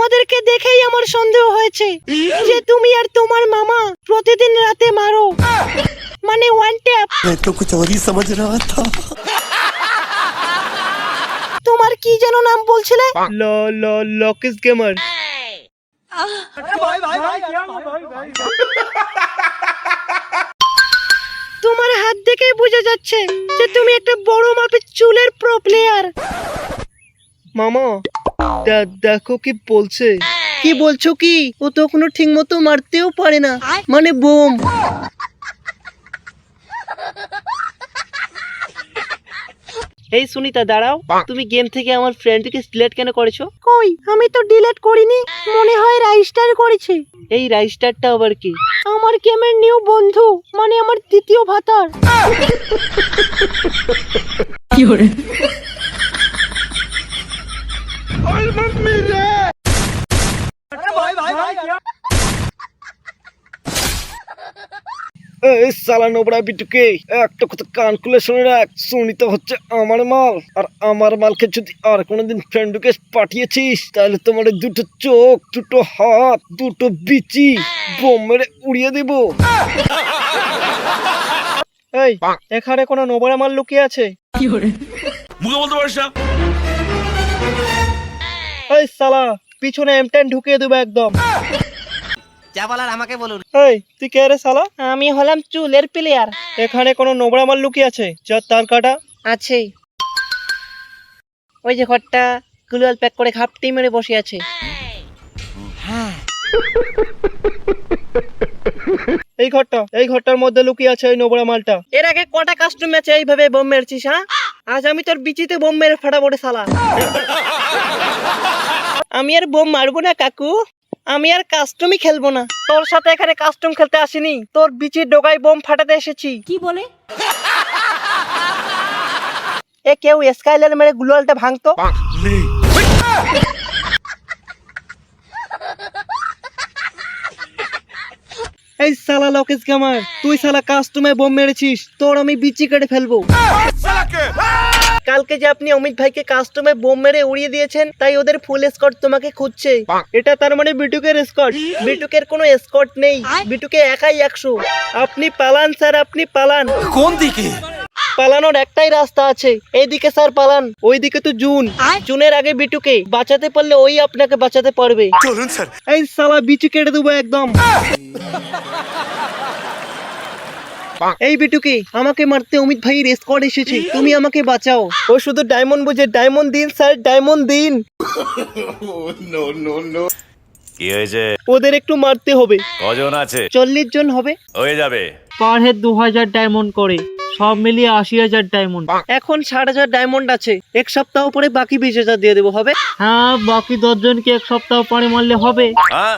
তোমাদেরকে দেখেই আমার সন্দেহ হয়েছে যে তুমি আর তোমার মামা প্রতিদিন রাতে মারো, মানে ওয়ান ট্যাপ। मैं तो कुछ और ही समझ रहा था। তোমার কি যেন নাম বলছিলে? লকেশ গেমার। তোমার হাত দেখেই বোঝা যাচ্ছে যে তুমি একটা বড় মাপের চুলের প্রো প্লেয়ার। মামা দেখো কি বলছে। কি বলছো কি? ও তো কোনো ঠিক মতো মারতেও পারে না, মানে বোম। এই সুনিতা দাঁড়াও, তুমি গেম থেকে আমার ফ্রেন্ডকে সিলেক্ট কেন করেছো? কই, আমি তো ডিলিট করিনি, মনে হয় রাইস্টার করেছে। এই রাইস্টারটা আবার কি? আমার গেমের নিউ বন্ধু, মানে আমার দ্বিতীয় ভাতার। কি হরে? এই সালা নোবড়া বিটুকে, একটা কথা কান খুলে শুনে রাখ, সুনিতা হচ্ছে আমার মাল, আর আমার মালকে যদি আর কোনোদিন ফ্রেন্ডকে পাঠিয়েছিস তাহলে তোমার দুটো চোখ, দুটো হাত, দুটো বিচি বোম মেরে উড়িয়ে দেব। এই এখানে কোনো নোবড়া মাল লুকিয়ে আছে? মুখে বলতে পারিস না। এই সালা পিছনে M10 ঢুকিয়ে দেবো একদম। যা বলার আমাকে বলুন। এই তুই কে রে সালা? আমি হলাম চুলের প্লেয়ার। এখানে কোনো নোবড়া মাল লুকিয়ে আছে যার তার কাটা? আছে, ওই যে ঘরটা গ্লুয়াল প্যাক করে ঘাপটি মেরে বসে আছে। এই ঘরটার মধ্যে লুকিয়ে আছে ওই নোবড়া মালটা। এর আগে কটা কাস্টম ম্যাচে এইভাবে বোম মেরেছিস? হ্যাঁ, আজ আমি তোর বিচিতে বোম মেরে ফাটাবো রে শালা। আমি আর বোম মারবো না কাকু, আমি আর কাস্টমই খেলবো না। তোর সাথে এখানে কাস্টম খেলতে আসিনি, তোর বিচির ডোগায় বোম ফাটাতে এসেছি। কি বলে? এ কেউ স্কাইলার মেরে গ্লুয়ালটা ভাঙতো। এই সালা লকেশ গেমার, তুই সালা কাস্টমে বোম মেরেছিস, তোর আমি বিচি কেটে ফেলবো। কালকে যে আপনি অমিত ভাইকে কাস্টমে বোম মেরে উড়িয়ে দিয়েছেন, তাই ওদের ফুল এসকর্ট তোমাকে খুঁজছে। এটা তার মানে বিটুকের স্কট? বিটুকের কোনো এসকর্ট নেই, বিটুকে একাই 100। আপনি পালান স্যার, আপনি পালান। कौन दिखे? পালানোর একটাই রাস্তা আছে, এইদিকে স্যার পালান। ওইদিকে তো জুনের আগে বিটুকে বাঁচাতে পারলে ওই আপনাকে বাঁচাতে পারবে। चलुन सर। এই সালা বিচি কেটে দেবো একদম। এই বিটুকে, আমাকে মারতে অমিত ভাইয়ের স্কোয়াড এসেছে, তুমি আমাকে বাঁচাও। ও শুধু ডায়মন্ড বুঝে, ডায়মন্ড দিন স্যার, ডায়মন্ড দিন। কি হয়েছে? ওদের একটু মারতে হবে। কজন আছে? 40 জন হবে। হয়ে যাবে। পার হেড 2000 ডায়মন্ড করে, সব মিলিয়ে 80,000 ডায়মন্ড। এখন 60,000 ডায়মন্ড আছে, এক সপ্তাহ পরে বাকি 20,000 দিয়ে দেবো, হবে? হ্যাঁ, বাকি 10 জনকে এক সপ্তাহ পরে মারলে হবে। হ্যাঁ